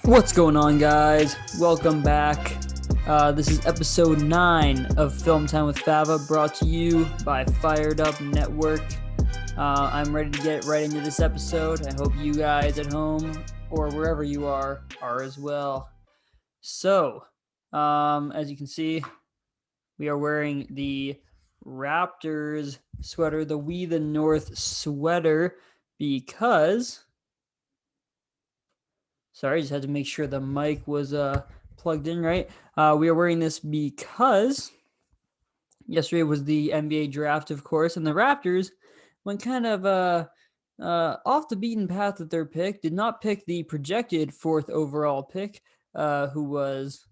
What's going on, guys? Welcome back. This is episode 9 of Film Time with Fava, brought to you by Fired Up Network. I'm ready to get right into this episode. I hope you guys at home or wherever you are as well. So, as you can see, we are wearing the Raptors sweater, the We the North sweater, because sorry, just had to make sure the mic was plugged in right. We are wearing this because yesterday was the NBA draft, of course, and the Raptors went kind of off the beaten path with their pick. Did not pick the projected fourth overall pick, who was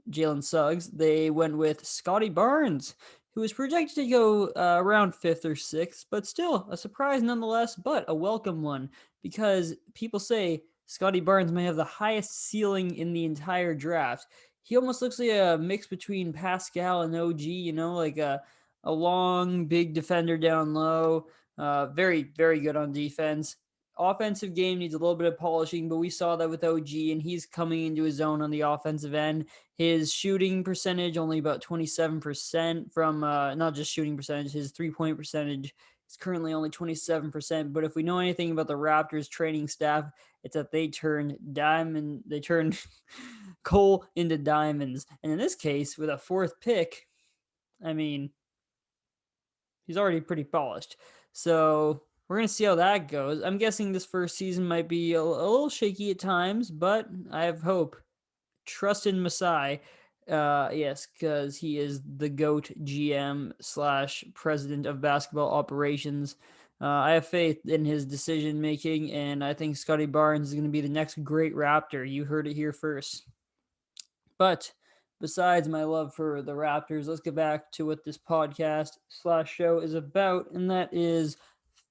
Jalen Suggs. They went with Scotty Barnes, who was projected to go around fifth or sixth, but still a surprise nonetheless, but a welcome one because people say Scotty Barnes may have the highest ceiling in the entire draft. He almost looks like a mix between Pascal and OG, like a long, big defender down low. Very, very good on defense. Offensive game needs a little bit of polishing, but we saw that with OG, and he's coming into his own on the offensive end. His shooting percentage only about 27% from not just shooting percentage, his 3-point percentage is currently only 27%. But if we know anything about the Raptors training staff, it's that they turn coal into diamonds. And in this case, with a fourth pick, I mean, he's already pretty polished. So we're going to see how that goes. I'm guessing this first season might be a little shaky at times, but I have hope. Trust in Masai. Yes, because he is the GOAT GM slash president of basketball operations. I have faith in his decision making, and I think Scotty Barnes is going to be the next great Raptor. You heard it here first. But besides my love for the Raptors, let's get back to what this podcast slash show is about, and that is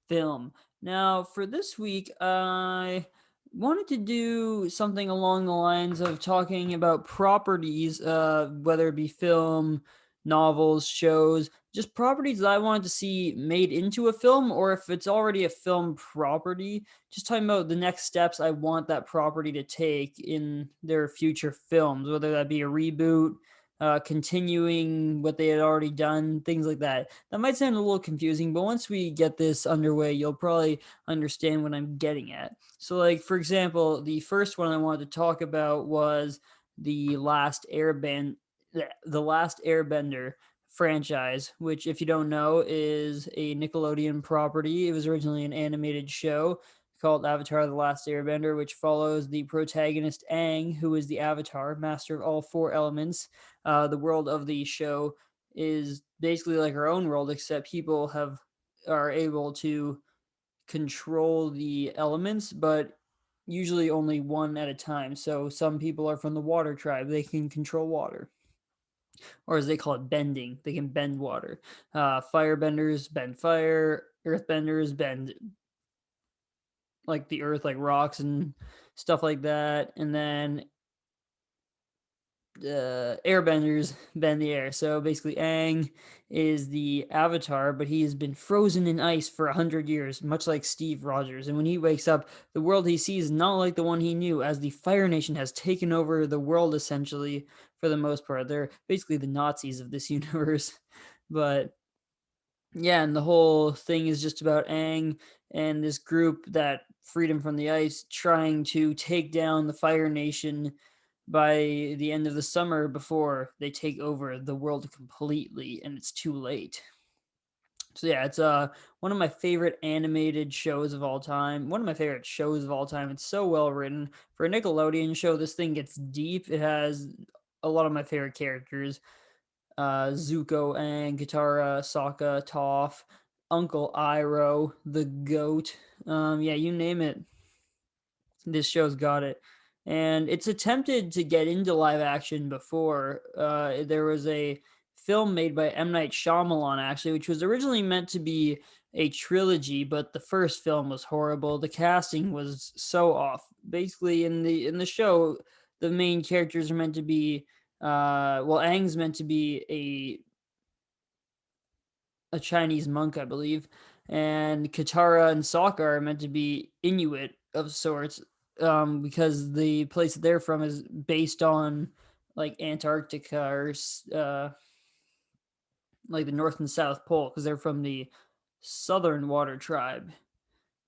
film. Now, for this week, I wanted to do something along the lines of talking about properties, whether it be film, novels, shows, just properties that I wanted to see made into a film, or if it's already a film property, just talking about the next steps I want that property to take in their future films, whether that be a reboot, continuing what they had already done, things like that. That might sound a little confusing, but once we get this underway, you'll probably understand what I'm getting at. So, like, for example, the first one I wanted to talk about was the Last Airbender franchise, which, if you don't know, is a Nickelodeon property. It was originally an animated show called Avatar: The Last Airbender, which follows the protagonist Aang, who is the Avatar, master of all four elements. The world of the show is basically like our own world, except people are able to control the elements, but usually only one at a time. So some people are from the water tribe; they can control water, or as they call it, bending. They can bend water. Firebenders bend fire. Earthbenders bend like the earth, like rocks and stuff like that. And then airbenders bend the air. So basically, Aang is the Avatar, but he has been frozen in ice for 100 years, much like Steve Rogers. And when he wakes up, the world he sees is not like the one he knew, as the Fire Nation has taken over the world essentially for the most part. They're basically the Nazis of this universe. But yeah, and the whole thing is just about Aang and this group that Freedom from the Ice trying to take down the Fire Nation by the end of the summer before they take over the world completely and it's too late. So yeah, it's one of my favorite animated shows of all time. One of my favorite shows of all time. It's so well written. For a Nickelodeon show, this thing gets deep. It has a lot of my favorite characters. Zuko, Aang, Katara, Sokka, Toph, Uncle Iroh, the Goat. Yeah, you name it. This show's got it. And it's attempted to get into live action before. There was a film made by M. Night Shyamalan, actually, which was originally meant to be a trilogy, but the first film was horrible. The casting was so off. Basically, in the show, the main characters are meant to be Aang's meant to be a Chinese monk, I believe, and Katara and Sokka are meant to be Inuit of sorts. because the place that they're from is based on like Antarctica or like the North and South Pole, because they're from the Southern Water Tribe,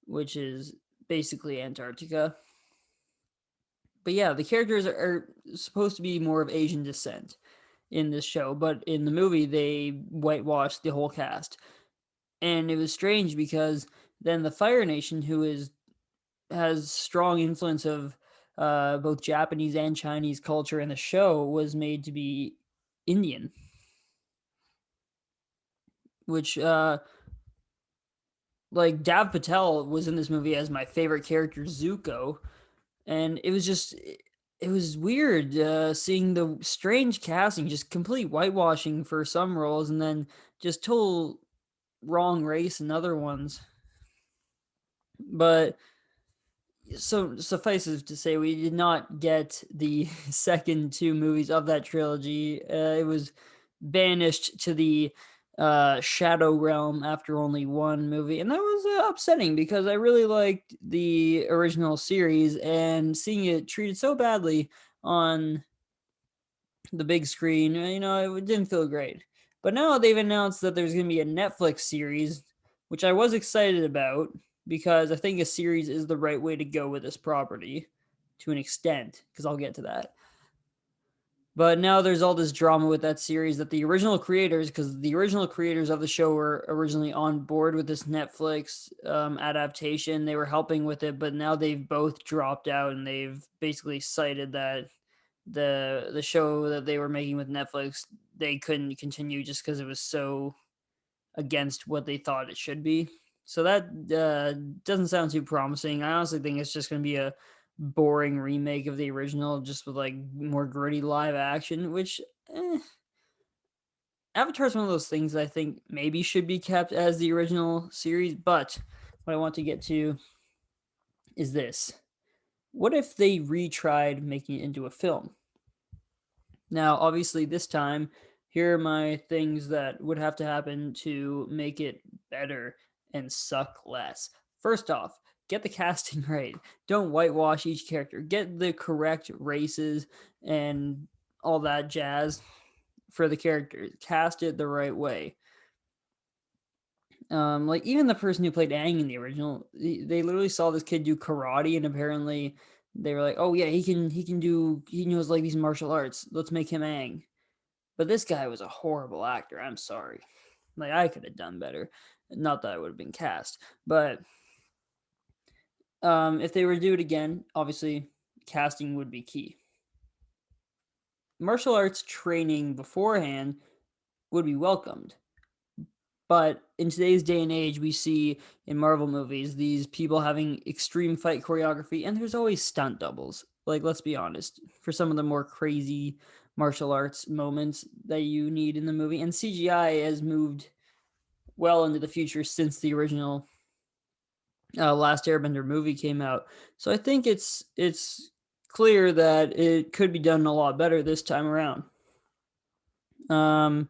which is basically Antarctica. But yeah, the characters are supposed to be more of Asian descent in this show, but in the movie they whitewashed the whole cast. And it was strange because then the Fire Nation, who is has strong influence of both Japanese and Chinese culture in the show, was made to be Indian, which like Dav Patel was in this movie as my favorite character, Zuko, and it was weird seeing the strange casting, just complete whitewashing for some roles, and then just total wrong race in other ones. But so suffices to say, we did not get the second two movies of that trilogy. It was banished to the shadow realm after only one movie, and that was upsetting because I really liked the original series, and seeing it treated so badly on the big screen, it didn't feel great. But now they've announced that there's going to be a Netflix series, which I was excited about because I think a series is the right way to go with this property to an extent, because I'll get to that. But now there's all this drama with that series that the original creators, because the original creators of the show were originally on board with this Netflix adaptation. They were helping with it, but now they've both dropped out, and they've basically cited that the show that they were making with Netflix, they couldn't continue just because it was so against what they thought it should be. So that doesn't sound too promising. I honestly think it's just going to be a boring remake of the original, just with like more gritty live action. Which Avatar is one of those things that I think maybe should be kept as the original series. But what I want to get to is this: what if they retried making it into a film? Now, obviously, this time, here are my things that would have to happen to make it better and suck less. First off, get the casting right. Don't whitewash each character. Get the correct races and all that jazz for the characters. Cast it the right way. Like even the person who played Aang in the original, they literally saw this kid do karate, and apparently they were like, "Oh yeah, he knows like these martial arts. Let's make him Aang." But this guy was a horrible actor. I'm sorry. Like I could have done better. Not that I would have been cast, but if they were to do it again, obviously casting would be key. Martial arts training beforehand would be welcomed. But in today's day and age, we see in Marvel movies these people having extreme fight choreography, and there's always stunt doubles. Like, let's be honest, for some of the more crazy martial arts moments that you need in the movie. And CGI has moved well into the future since the original Last Airbender movie came out. So I think it's clear that it could be done a lot better this time around. Um,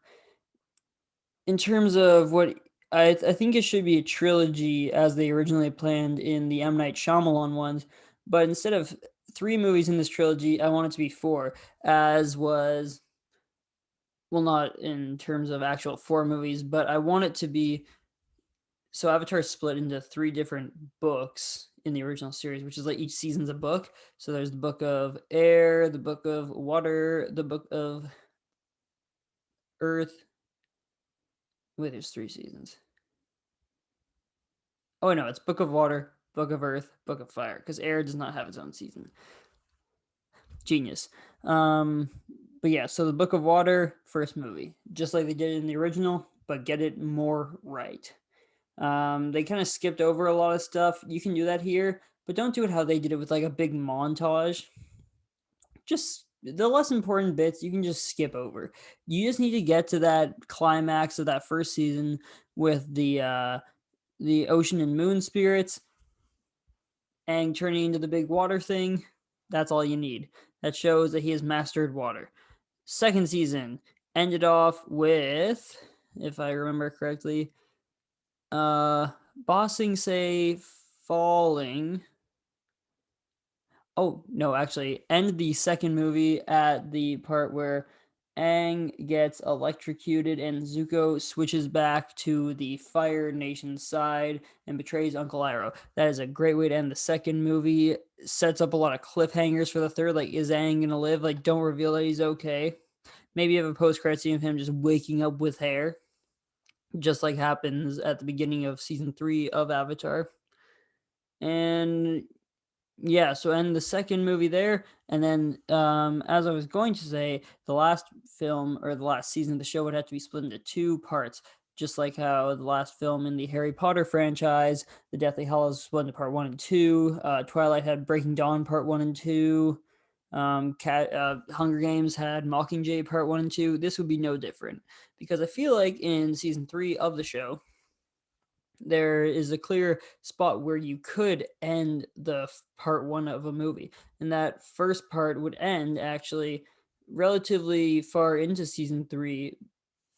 in terms of what I think it should be a trilogy as they originally planned in the M. Night Shyamalan ones, but instead of three movies in this trilogy, I want it to be four, as was, well, not in terms of actual four movies, but I want it to be, so Avatar is split into three different books in the original series, which is like each season's a book. So there's the book of air, the book of water, the book of earth. Wait, there's three seasons. Oh no, it's Book of Water, Book of Earth, Book of Fire, because Air does not have its own season. Genius. Um, but yeah, so the Book of Water, first movie, just like they did in the original, but get it more right. They kind of skipped over a lot of stuff. You can do that here, but don't do it how they did it with like a big montage. Just the less important bits you can just skip over. You just need to get to that climax of that first season with the ocean and moon spirits, Aang turning into the big water thing. That's all you need. That shows that he has mastered water. Second season ended off with, if I remember correctly, Bossing Say falling. Oh, no, actually, end the second movie at the part where Aang gets electrocuted and Zuko switches back to the Fire Nation side and betrays Uncle Iroh. That is a great way to end the second movie. Sets up a lot of cliffhangers for the third. Like, is Aang gonna live? Like, don't reveal that he's okay. Maybe you have a post-credit scene of him just waking up with hair, just like happens at the beginning of season 3 of Avatar. And yeah, so and the second movie there, and then as I was going to say, the last film or the last season of the show would have to be split into two parts, just like how the last film in the Harry Potter franchise, The Deathly Hallows, split into part 1 and 2. Twilight had Breaking Dawn part 1 and 2. Hunger Games had Mockingjay part 1 and 2. This would be no different because I feel like in season 3 of the show, there is a clear spot where you could end the part one of a movie, and that first part would end actually relatively far into season 3,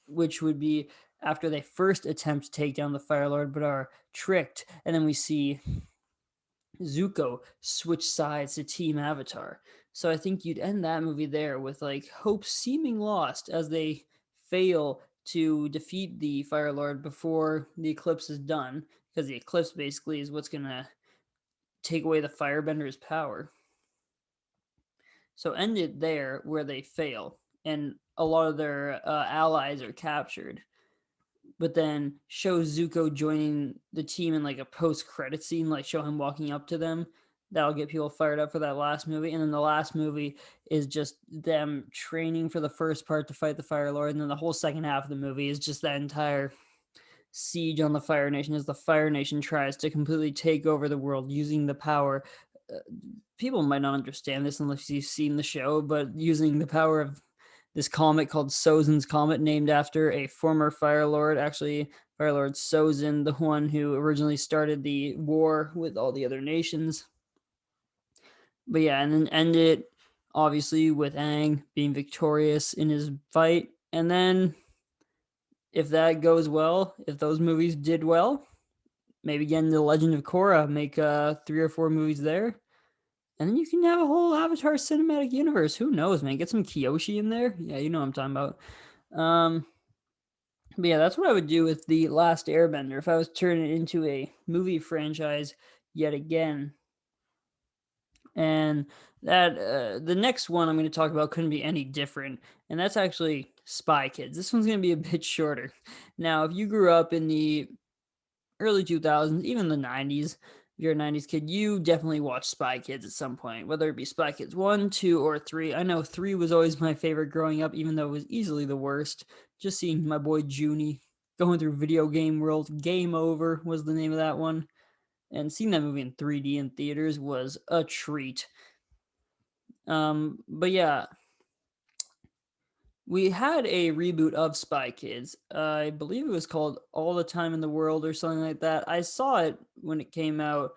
which would be after they first attempt to take down the Fire Lord but are tricked, and then we see Zuko switch sides to Team Avatar. So I think you'd end that movie there with like hope seeming lost as they fail to defeat the Fire Lord before the eclipse is done, because the eclipse basically is what's gonna take away the Firebender's power. So end it there where they fail, and a lot of their allies are captured, but then show Zuko joining the team in like a post credit scene, like show him walking up to them. That'll get people fired up for that last movie. And then the last movie is just them training for the first part to fight the Fire Lord. And then the whole second half of the movie is just that entire siege on the Fire Nation as the Fire Nation tries to completely take over the world using the power. Uh, People might not understand this unless you've seen the show, but using the power of this comet called Sozin's Comet, named after a former Fire Lord. Actually, Fire Lord Sozin, the one who originally started the war with all the other nations. But yeah, and then end it obviously with Aang being victorious in his fight. And then if that goes well, if those movies did well, maybe get into the Legend of Korra, make 3 or 4 movies there. And then you can have a whole Avatar cinematic universe. Who knows, man? Get some Kyoshi in there. Yeah, you know what I'm talking about. But yeah, that's what I would do with The Last Airbender if I was turning it into a movie franchise yet again. And that the next one I'm going to talk about couldn't be any different, and that's actually Spy Kids. This one's going to be a bit shorter. Now, if you grew up in the early 2000s, even the 90s, if you're a 90s kid, you definitely watched Spy Kids at some point, whether it be Spy Kids 1, 2, or 3. I know 3 was always my favorite growing up, even though it was easily the worst. Just seeing my boy Junie going through Video Game World. Game Over was the name of that one. And seeing that movie in 3D in theaters was a treat. But yeah, we had a reboot of Spy Kids. I believe it was called All the Time in the World or something like that. I saw it when it came out,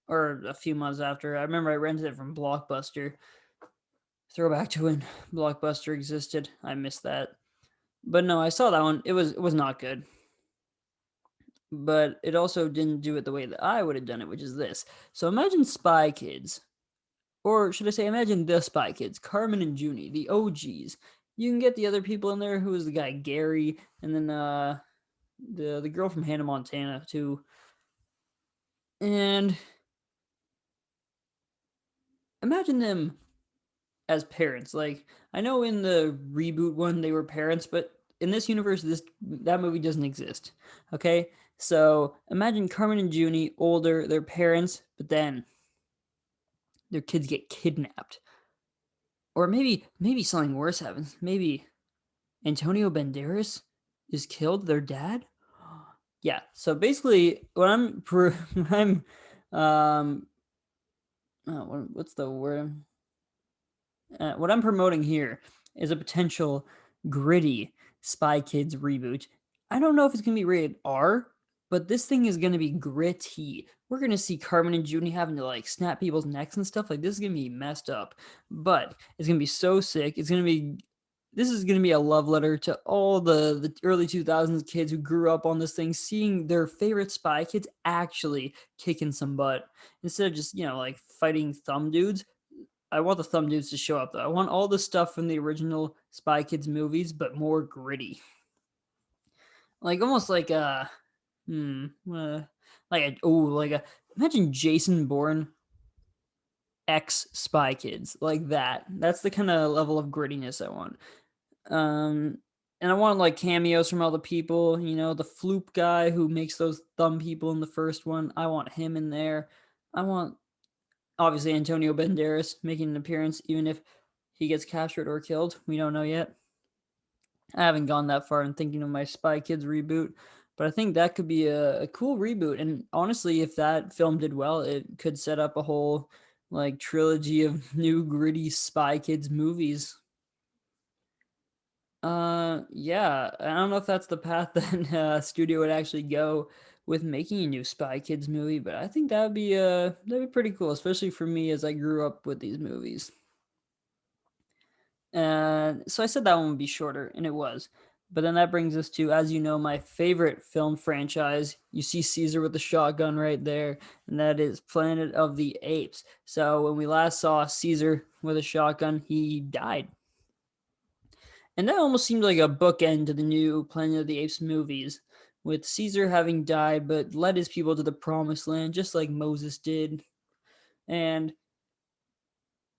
or a few months after. I remember I rented it from Blockbuster. Throwback to when Blockbuster existed. I missed that. But no, I saw that one. It was not good. But it also didn't do it the way that I would have done it, which is this. So imagine Spy Kids, or should I say, imagine the Spy Kids, Carmen and Junie, the OGs. You can get the other people in there. Who was the guy, Gary, and then the girl from Hannah Montana too. And imagine them as parents. Like, I know in the reboot one they were parents, but in this universe, that movie doesn't exist. Okay, so imagine Carmen and Junie older, they're parents, but then their kids get kidnapped, or maybe something worse happens. Maybe Antonio Banderas is killed. Their dad. Yeah. So basically, what I'm what's the word? What I'm promoting here is a potential gritty Spy Kids reboot. I don't know if it's gonna be rated R, but this thing is gonna be gritty. We're gonna see Carmen and Junie having to like snap people's necks and stuff. Like, this is gonna be messed up, but it's gonna be so sick. This is going to be a love letter to all the early 2000s kids who grew up on this thing, seeing their favorite Spy Kids actually kicking some butt instead of just, like fighting thumb dudes. I want the thumb dudes to show up though. I want all the stuff from the original Spy Kids movies, but more gritty. Like almost like a hmm, like a imagine Jason Bourne X Spy Kids like that. That's the kind of level of grittiness I want. Um, and I want like cameos from all the people. You know, the Floop guy who makes those thumb people in the first one. I want him in there. I want obviously Antonio Banderas making an appearance, even if he gets captured or killed. We don't know yet. I haven't gone that far in thinking of my Spy Kids reboot, but I think that could be a cool reboot. And honestly, if that film did well, it could set up a whole like trilogy of new gritty Spy Kids movies. Yeah, I don't know if that's the path that studio would actually go with making a new Spy Kids movie, but I think that'd be pretty cool, especially for me as I grew up with these movies. So I said that one would be shorter, and it was. But then that brings us to, as you know, my favorite film franchise. You see Caesar with the shotgun right there, and that is Planet of the Apes. So when we last saw Caesar with a shotgun, he died. And that almost seemed like a bookend to the new Planet of the Apes movies, with Caesar having died but led his people to the promised land just like Moses did. And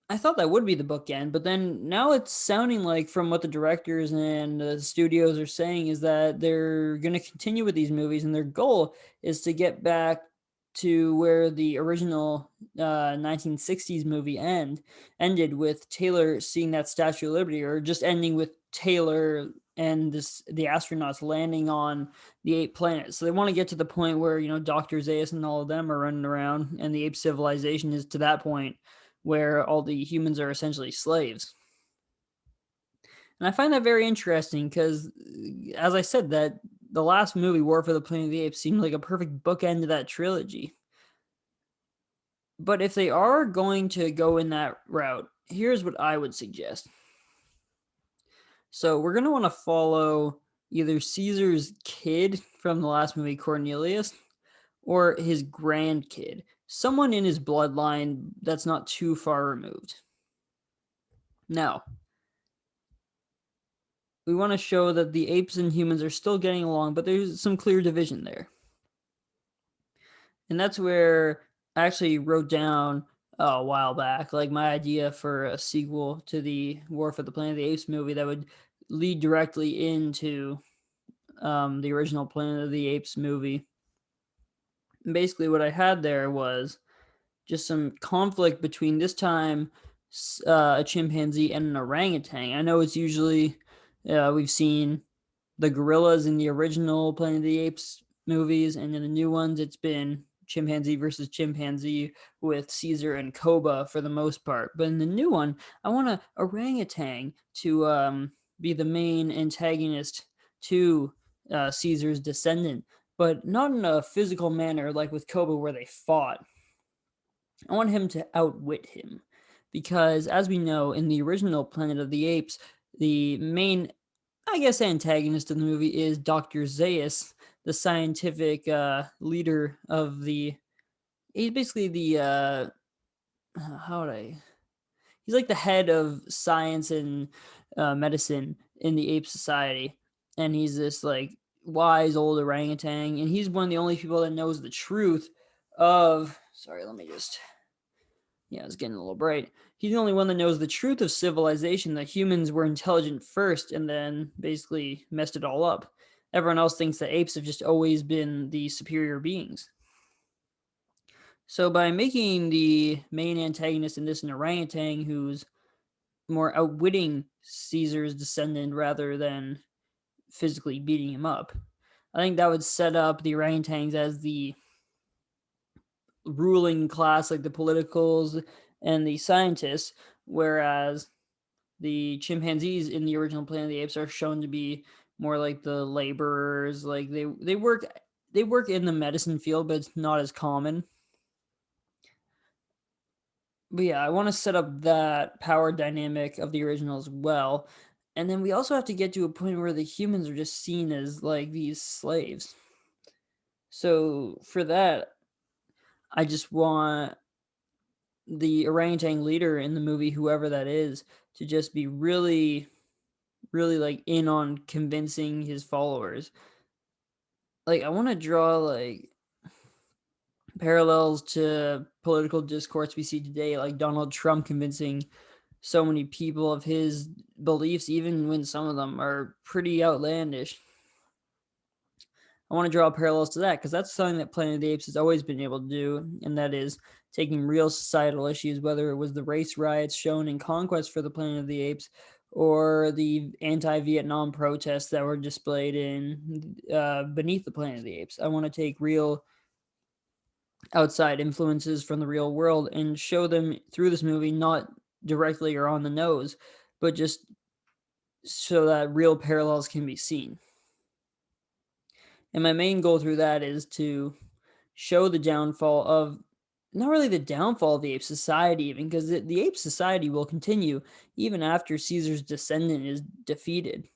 I thought that would be the bookend, but then now it's sounding like from what the directors and the studios are saying is that they're going to continue with these movies, and their goal is to get back to where the original 1960s movie ended with Taylor seeing that Statue of Liberty, or just ending with Taylor and the astronauts landing on the ape planet. So they want to get to the point where Dr. Zaius and all of them are running around, and the ape civilization is to that point where all the humans are essentially slaves. And I find that very interesting because, as I said, that the last movie, War for the Planet of the Apes, seemed like a perfect bookend to that trilogy. But if they are going to go in that route, here's what I would suggest. So we're going to want to follow either Caesar's kid from the last movie, Cornelius, or his grandkid, someone in his bloodline that's not too far removed. Now, we want to show that the apes and humans are still getting along, but there's some clear division there. And that's where I actually wrote down a while back, like my idea for a sequel to the War for the Planet of the Apes movie that would lead directly into the original Planet of the Apes movie. And basically, what I had there was just some conflict between this time a chimpanzee and an orangutan. I know it's usually we've seen the gorillas in the original Planet of the Apes movies, and in the new ones, it's been chimpanzee versus chimpanzee with Caesar and Koba for the most part. But in the new one, I want a orangutan to be the main antagonist to Caesar's descendant, but not in a physical manner like with Koba where they fought. I want him to outwit him. Because, as we know, in the original Planet of the Apes, the main, I guess, antagonist of the movie is Dr. Zaius, the scientific leader of the. He's basically the. How would I. He's like the head of science and medicine in the ape society. And he's this, like, wise old orangutan. And he's one of the only people that knows the truth of. Sorry, let me just. Yeah, it's getting a little bright. He's the only one that knows the truth of civilization, that humans were intelligent first and then basically messed it all up. Everyone else thinks that apes have just always been the superior beings. So by making the main antagonist in this an orangutan who's more outwitting Caesar's descendant rather than physically beating him up, I think that would set up the orangutans as the ruling class, like the politicals and the scientists, whereas the chimpanzees in the original Planet of the Apes are shown to be more like the laborers. Like they work in the medicine field, but it's not as common. But yeah, I want to set up that power dynamic of the original as well. And then we also have to get to a point where the humans are just seen as like these slaves. So for that, I just want the orangutan leader in the movie, whoever that is, to just be really, really like in on convincing his followers. Like, I want to draw like parallels to political discourse we see today, like Donald Trump convincing so many people of his beliefs, even when some of them are pretty outlandish. I want to draw parallels to that because that's something that Planet of the Apes has always been able to do, and that is taking real societal issues, whether it was the race riots shown in Conquest for the Planet of the Apes or the anti-Vietnam protests that were displayed in Beneath the Planet of the Apes. I want to take real outside influences from the real world and show them through this movie, not directly or on the nose, but just so that real parallels can be seen. And my main goal through that is to show the downfall of, not really the downfall of the ape society, even because the ape society will continue even after Caesar's descendant is defeated,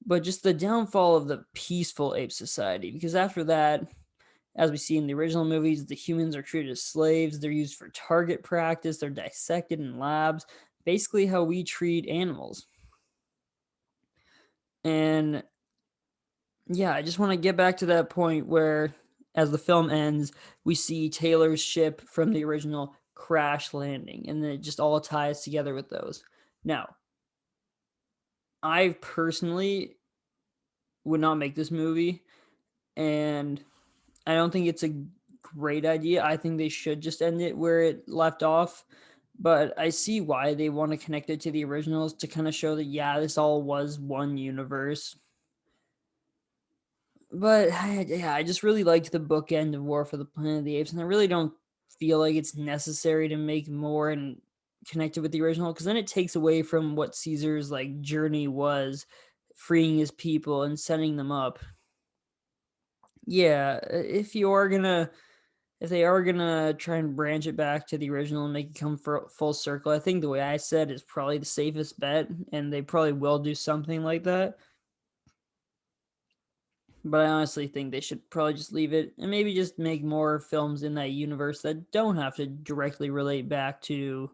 but just the downfall of the peaceful ape society. Because after that, as we see in the original movies, the humans are treated as slaves, they're used for target practice, they're dissected in labs, basically how we treat animals. And yeah, I just want to get back to that point where, as the film ends, we see Taylor's ship from the original crash landing, and then it just all ties together with those. Now, I personally would not make this movie, and I don't think it's a great idea. I think they should just end it where it left off. But I see why they want to connect it to the originals to kind of show that, yeah, this all was one universe. But yeah, I just really liked the bookend of War for the Planet of the Apes, and I really don't feel like it's necessary to make more and connect it with the original, because then it takes away from what Caesar's like journey was, freeing his people and setting them up. Yeah, if they are gonna try and branch it back to the original and make it come for full circle, I think the way I said is probably the safest bet, and they probably will do something like that. But I honestly think they should probably just leave it and maybe just make more films in that universe that don't have to directly relate back to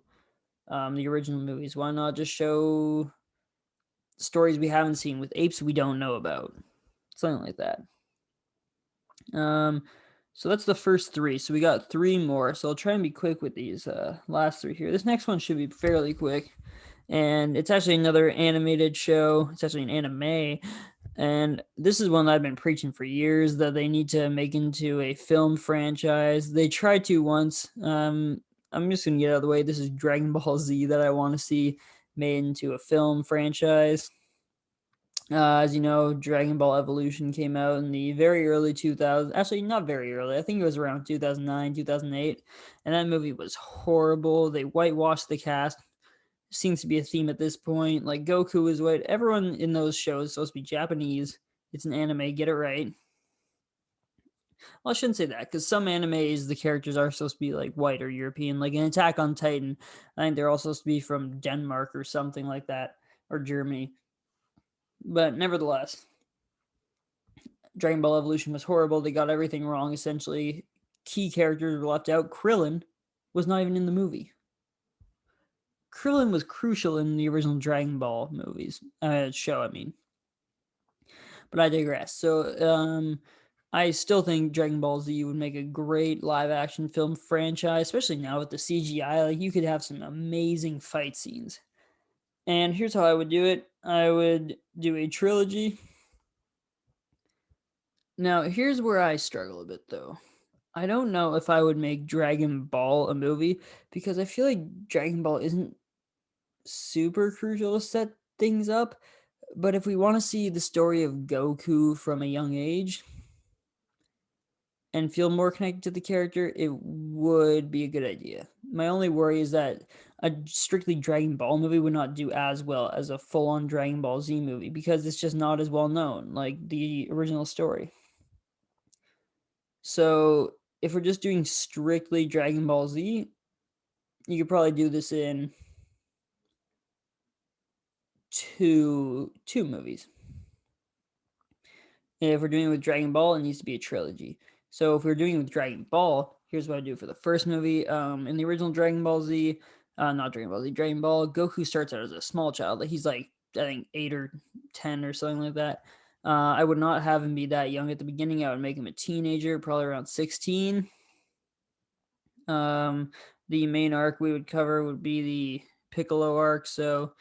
the original movies. Why not just show stories we haven't seen with apes we don't know about? Something like that. Um, so that's the first three. So we got three more. So I'll try and be quick with these last three here. This next one should be fairly quick. And it's actually another animated show. It's actually an anime. And this is one that I've been preaching for years that they need to make into a film franchise. They tried to once. I'm just going to get out of the way. This is Dragon Ball Z that I want to see made into a film franchise. As you know, Dragon Ball Evolution came out in the very early 2000s. Actually, not very early. I think it was around 2009, 2008. And that movie was horrible. They whitewashed the cast. Seems to be a theme at this point. Like, Goku is white. Everyone in those shows is supposed to be Japanese. It's an anime. Get it right. Well, I shouldn't say that, because some animes, the characters are supposed to be like white or European. Like in Attack on Titan, I think they're all supposed to be from Denmark or something like that, or Germany. But nevertheless, Dragon Ball Evolution was horrible. They got everything wrong, essentially. Key characters were left out. Krillin was not even in the movie. Krillin was crucial in the original Dragon Ball movies, show, I mean. But I digress. So, I still think Dragon Ball Z would make a great live action film franchise, especially now with the CGI. Like, you could have some amazing fight scenes. And here's how I would do it. I would do a trilogy. Now, here's where I struggle a bit, though. I don't know if I would make Dragon Ball a movie, because I feel like Dragon Ball isn't super crucial to set things up. But if we want to see the story of Goku from a young age and feel more connected to the character, it would be a good idea. My only worry is that a strictly Dragon Ball movie would not do as well as a full on Dragon Ball Z movie, because it's just not as well known like the original story. So if we're just doing strictly Dragon Ball Z, you could probably do this in two movies. If we're doing it with Dragon Ball, it needs to be a trilogy. So if we're doing it with Dragon Ball, Here's what I do for the first movie. In the original Dragon Ball Z, not Dragon Ball Z, Dragon Ball, Goku starts out as a small child. Like he's like, I think 8 or 10 or something like that. I would not have him be that young at the beginning. I would make him a teenager, probably around 16. The main arc we would cover would be the Piccolo arc. So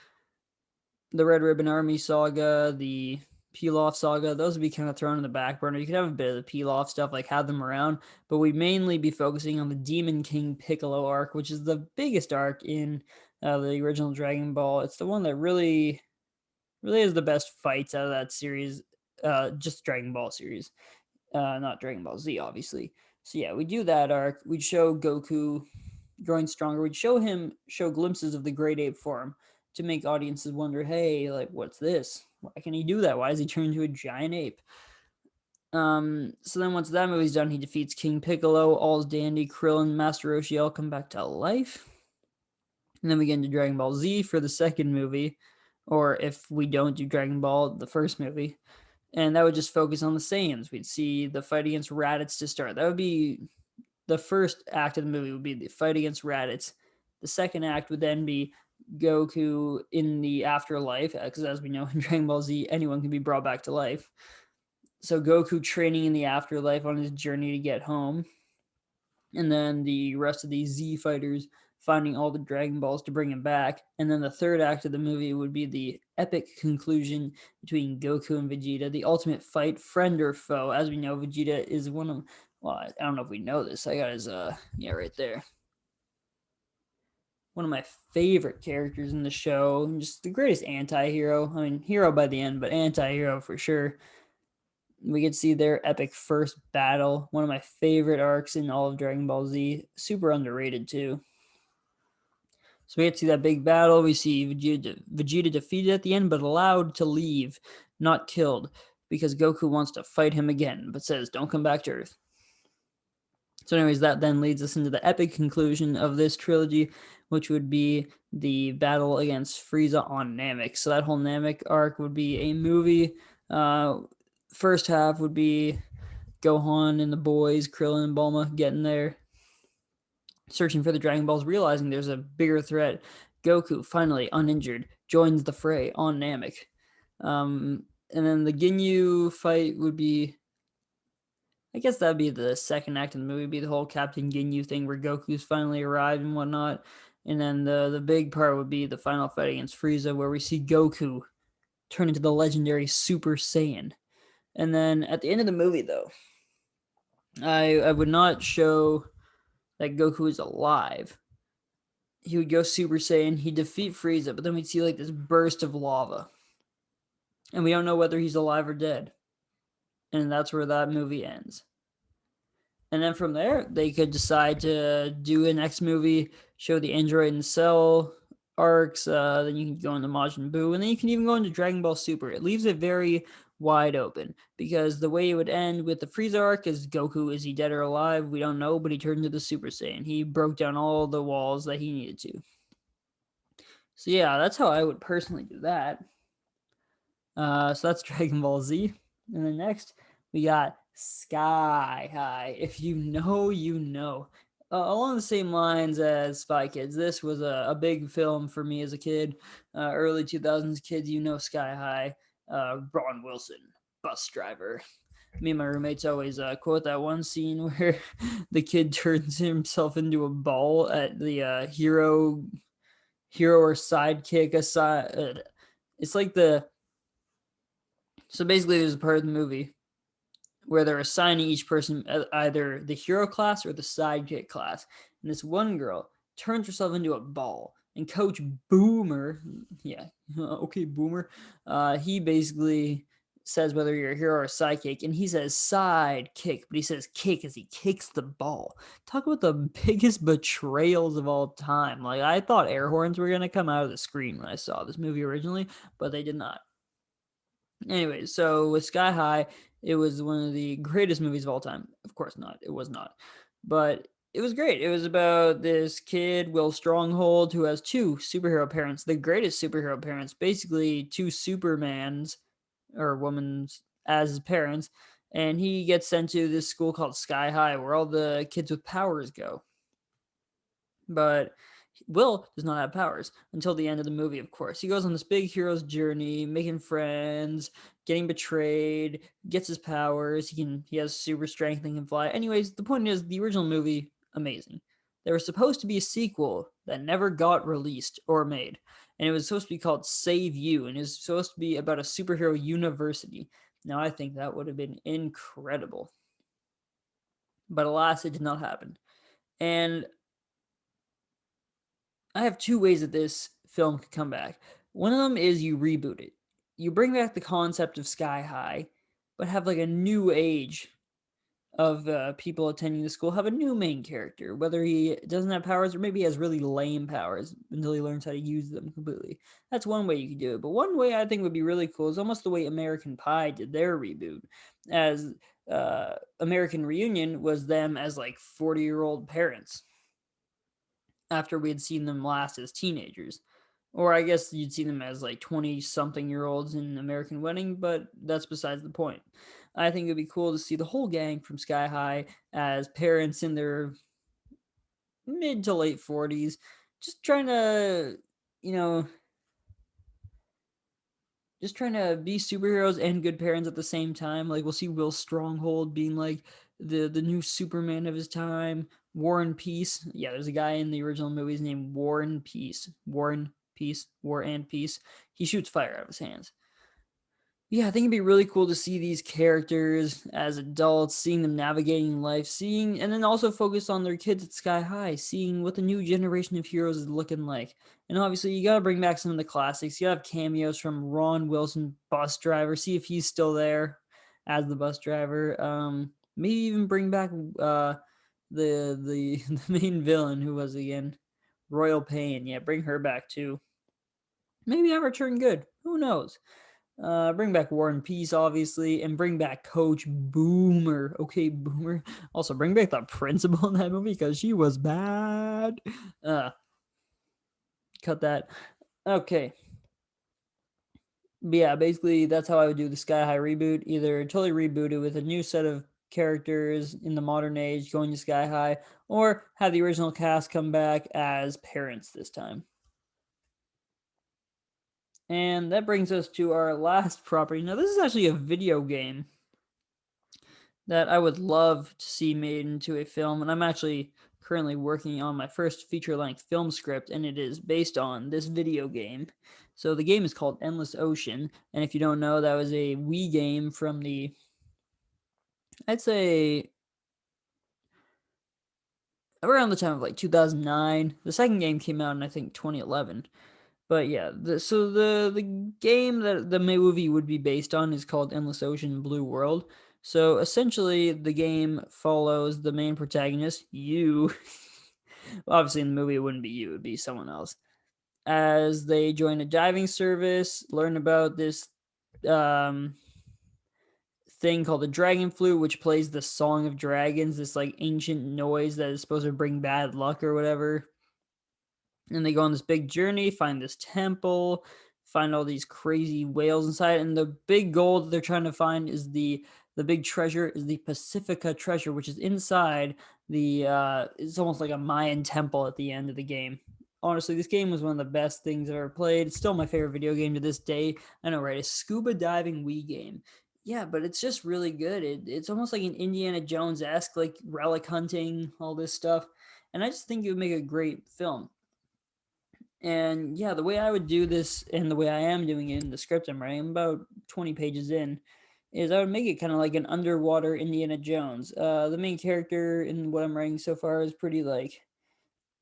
the Red Ribbon Army saga, the Pilaf saga, those would be kind of thrown in the back burner. You could have a bit of the Pilaf stuff, like have them around, but we'd mainly be focusing on the Demon King Piccolo arc, which is the biggest arc in the original Dragon Ball. It's the one that really, really is the best fights out of that series, just Dragon Ball series, not Dragon Ball Z, obviously. So yeah, we do that arc. We'd show Goku growing stronger. We'd show glimpses of the great ape form to make audiences wonder, hey, like, what's this? Why can he do that? Why is he turned into a giant ape? So then once that movie's done, he defeats King Piccolo, All's Dandy, Krillin, Master Roshi all come back to life. And then we get into Dragon Ball Z for the second movie, or if we don't do Dragon Ball, the first movie. And that would just focus on the Saiyans. We'd see the fight against Raditz to start. That would be the first act of the movie would be the fight against Raditz. The second act would then be Goku in the afterlife, because as we know in Dragon Ball Z, anyone can be brought back to life. So Goku training in the afterlife on his journey to get home. And then the rest of the Z fighters finding all the Dragon Balls to bring him back. And then the third act of the movie would be the epic conclusion between Goku and Vegeta, the ultimate fight, friend or foe. As we know, Vegeta is one of, well, I don't know if we know this. I got his, right there. One of my favorite characters in the show, just the greatest anti-hero. I mean, hero by the end, but anti-hero for sure. We get to see their epic first battle. One of my favorite arcs in all of Dragon Ball Z. Super underrated too. So we get to see that big battle. We see Vegeta defeated at the end, but allowed to leave, not killed, because Goku wants to fight him again, but says, don't come back to Earth. So anyways, that then leads us into the epic conclusion of this trilogy, which would be the battle against Frieza on Namek. So that whole Namek arc would be a movie. First half would be Gohan and the boys, Krillin and Bulma, getting there, searching for the Dragon Balls, realizing there's a bigger threat. Goku, finally uninjured, joins the fray on Namek. And then the Ginyu fight would be, I guess that'd be the second act of the movie, be the whole Captain Ginyu thing where Goku's finally arrived and whatnot. And then the big part would be the final fight against Frieza, where we see Goku turn into the legendary Super Saiyan. And then at the end of the movie, though, I would not show that Goku is alive. He would go Super Saiyan, he'd defeat Frieza, but then we'd see like this burst of lava. And we don't know whether he's alive or dead. And that's where that movie ends. And then from there, they could decide to do a next movie, show the Android and Cell arcs. Then you can go into Majin Buu, and then you can even go into Dragon Ball Super. It leaves it very wide open because the way it would end with the Frieza arc is Goku, is he dead or alive? We don't know, but he turned into the Super Saiyan. He broke down all the walls that he needed to. So yeah, that's how I would personally do that. So that's Dragon Ball Z. And then next, we got Sky High. If you know, you know. Along the same lines as Spy Kids, this was a big film for me as a kid. Early 2000s kids, you know Sky High. Ron Wilson, bus driver. Me and my roommates always quote that one scene where the kid turns himself into a ball at the hero or sidekick aside. It's like so basically there's a part of the movie where they're assigning each person either the hero class or the sidekick class. And this one girl turns herself into a ball. And Coach Boomer, okay, Boomer, he basically says whether you're a hero or a sidekick, and he says sidekick, but he says kick as he kicks the ball. Talk about the biggest betrayals of all time. Like, I thought air horns were going to come out of the screen when I saw this movie originally, but they did not. Anyway, so with Sky High, it was one of the greatest movies of all time. Of course not. It was not. But it was great. It was about this kid, Will Stronghold, who has two superhero parents, the greatest superhero parents, basically two Supermans or women's as parents. and he gets sent to this school called Sky High, where all the kids with powers go. But Will does not have powers until the end of the movie, of course. He goes on this big hero's journey, making friends, getting betrayed, gets his powers. He has super strength and can fly. Anyways, the point is the original movie, amazing. There was supposed to be a sequel that never got released or made. And it was supposed to be called Save You, and it was supposed to be about a superhero university. Now I think that would have been incredible. But alas, it did not happen. And I have two ways that this film could come back. One of them is you reboot it. You bring back the concept of Sky High, but have like a new age of people attending the school. Have a new main character, whether he doesn't have powers or maybe he has really lame powers until he learns how to use them completely. That's one way you could do it. But one way I think would be really cool is almost the way American Pie did their reboot, as American Reunion was them as like 40-year-old parents after we had seen them last as teenagers. Or I guess you'd see them as like 20 something year olds in American Wedding, but that's besides the point. I think it'd be cool to see the whole gang from Sky High as parents in their mid to late 40s, just trying to, you know, just trying to be superheroes and good parents at the same time. Like we'll see Will Stronghold being like the new Superman of his time. War and Peace. Yeah, there's a guy in the original movies named War and Peace. War and Peace. War and Peace. He shoots fire out of his hands. Yeah, I think it'd be really cool to see these characters as adults, seeing them navigating life, seeing, and then also focus on their kids at Sky High, seeing what the new generation of heroes is looking like. And obviously, you gotta bring back some of the classics. You gotta have cameos from Ron Wilson, bus driver, see if he's still there as the bus driver. Maybe even bring back the the main villain, who was again Royal Pain. Yeah, bring her back too. Maybe have her turn good. Who knows? Bring back War and Peace, obviously, and bring back Coach Boomer. Okay, Boomer. Also, bring back the principal in that movie because she was bad. Uh, Cut that. Okay. But yeah, basically, that's how I would do the Sky High reboot. Either totally reboot it with a new set of characters in the modern age going to Sky High, or have the original cast come back as parents this time. And that brings us to our last property. Now, this is actually a video game that I would love to see made into a film. And I'm actually currently working on my first feature length film script, and it is based on this video game. So the game is called Endless Ocean. And if you don't know, that was a Wii game from I'd say, around the time of like 2009. The second game came out in, I think, 2011. But yeah, the game that the movie would be based on is called Endless Ocean Blue World. So essentially, the game follows the main protagonist, you. Obviously, in the movie, it wouldn't be you; it'd be someone else. As they join a diving service, learn about this um, thing called the Dragon Flute, which plays the Song of Dragons, this like ancient noise that is supposed to bring bad luck or whatever. And they go on this big journey, find this temple, find all these crazy whales inside, and the big goal that they're trying to find is the big treasure is the Pacifica treasure, which is inside the it's almost like a Mayan temple at the end of the game. Honestly, this game was one of the best things I've ever played. It's still my favorite video game to this day. I know, right? A scuba diving Wii game. Yeah, but it's just really good. It's almost like an Indiana Jones esque, like relic hunting, all this stuff. And I just think it would make a great film. And yeah, the way I would do this and the way I am doing it in the script I'm writing, I'm about 20 pages in, is I would make it kind of like an underwater Indiana Jones. The main character in what I'm writing so far is pretty like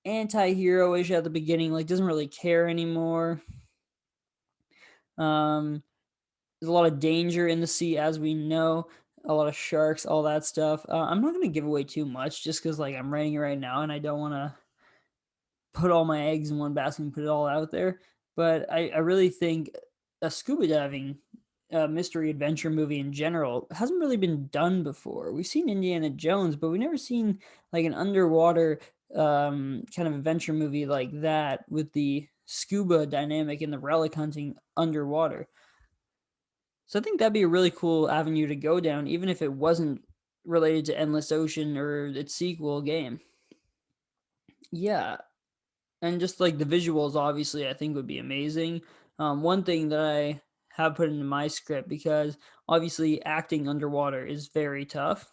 anti-hero-ish at the beginning, like doesn't really care anymore. Um, there's a lot of danger in the sea, as we know, a lot of sharks, all that stuff. I'm not gonna give away too much just because like I'm writing it right now and I don't want to put all my eggs in one basket and put it all out there. But I really think a scuba diving mystery adventure movie in general hasn't really been done before. We've seen Indiana Jones, but we've never seen like an underwater kind of adventure movie like that with the scuba dynamic and the relic hunting underwater. So I think that'd be a really cool avenue to go down, even if it wasn't related to Endless Ocean or its sequel game. Yeah, and just like the visuals, obviously, I think would be amazing. One thing that I have put into my script, because obviously acting underwater is very tough,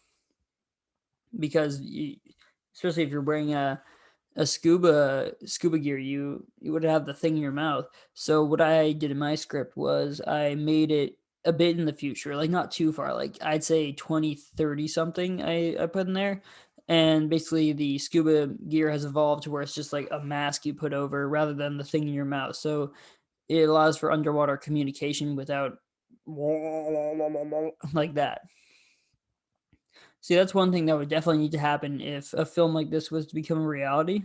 because especially if you're wearing a scuba gear, you would have the thing in your mouth. So what I did in my script was I made it a bit in the future, like not too far, like I'd say 2030 something I put in there. And basically the scuba gear has evolved to where it's just like a mask you put over rather than the thing in your mouth. So it allows for underwater communication without like that. See, that's one thing that would definitely need to happen if a film like this was to become a reality.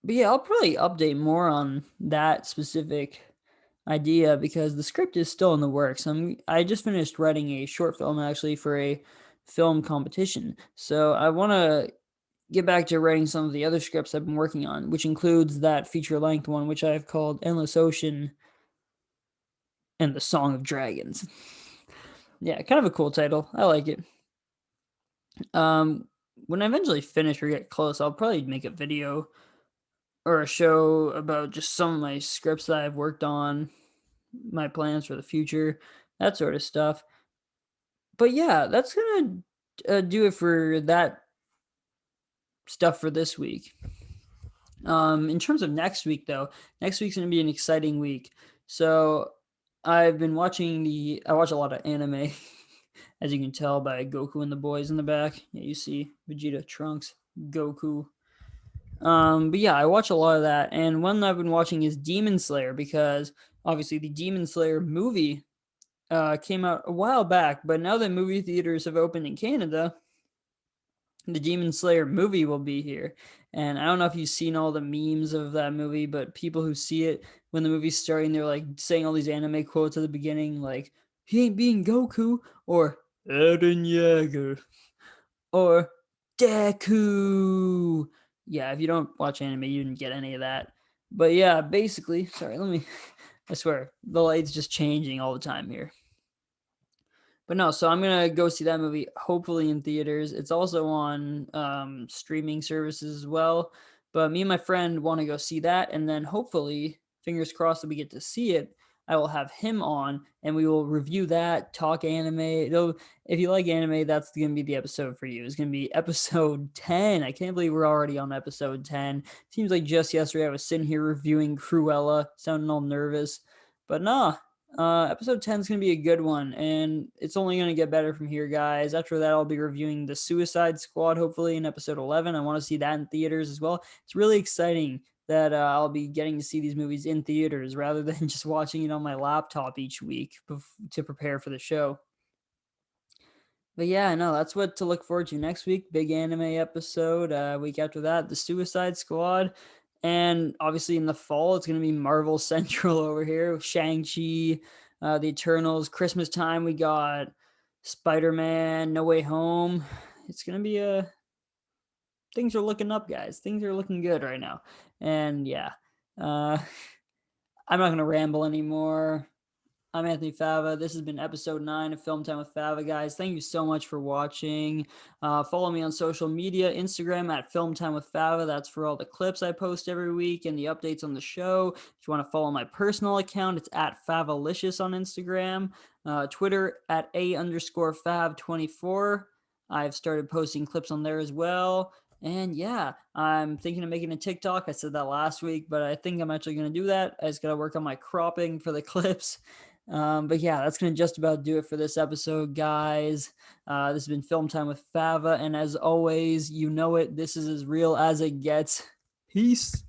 But yeah, I'll probably update more on that specific idea because the script is still in the works. I just finished writing a short film actually for a film competition. So I want to get back to writing some of the other scripts I've been working on, which includes that feature length one, which I've called Endless Ocean and the Song of Dragons. Yeah, kind of a cool title. I like it. Um, when I eventually finish or get close, I'll probably make a video or a show about just some of my scripts that I've worked on, my plans for the future, that sort of stuff. But yeah, that's gonna do it for that stuff for this week. In terms of next week, though, next week's gonna be an exciting week. So I've been watching I watch a lot of anime, as you can tell by Goku and the boys in the back. Yeah, you see Vegeta, Trunks, Goku. But yeah, I watch a lot of that, and one I've been watching is Demon Slayer because obviously the Demon Slayer movie came out a while back, but now that movie theaters have opened in Canada, the Demon Slayer movie will be here. And I don't know if you've seen all the memes of that movie, but people who see it when the movie's starting, they're like saying all these anime quotes at the beginning, like, he ain't being Goku, or Eren Yeager, or Deku. Yeah, if you don't watch anime, you didn't get any of that. But yeah, basically, sorry, I swear, the light's just changing all the time here. But no, so I'm gonna go see that movie hopefully in theaters. It's also on streaming services as well. But me and my friend want to go see that, and then hopefully, fingers crossed that we get to see it. I will have him on, and we will review that, talk anime. If you like anime, that's gonna be the episode for you. It's gonna be episode 10. I can't believe we're already on episode 10. Seems like just yesterday I was sitting here reviewing Cruella, sounding all nervous. But nah, episode 10 is going to be a good one, and it's only going to get better from here, guys. After that, I'll be reviewing The Suicide Squad, hopefully, in episode 11. I want to see that in theaters as well. It's really exciting that I'll be getting to see these movies in theaters rather than just watching it on my laptop each week to prepare for the show. But yeah, no, that's what to look forward to next week. Big anime episode. Week after that, The Suicide Squad. And obviously in the fall, it's going to be Marvel Central over here with Shang-Chi, The Eternals. Christmas time, we got Spider-Man, No Way Home. It's going to be things are looking up, guys. Things are looking good right now. And yeah, uh, I'm not going to ramble anymore. I'm Anthony Fava. This has been episode 9 of Film Time with Fava, guys. Thank you so much for watching. Follow me on social media, Instagram at Film Time with Fava. That's for all the clips I post every week and the updates on the show. If you want to follow my personal account, it's at Favalicious on Instagram. Twitter at A_Fav24. I've started posting clips on there as well. And yeah, I'm thinking of making a TikTok. I said that last week, but I think I'm actually going to do that. I just got to work on my cropping for the clips. But yeah, that's going to just about do it for this episode, guys. This has been Film Time with Fava. And as always, you know it, this is as real as it gets. Peace.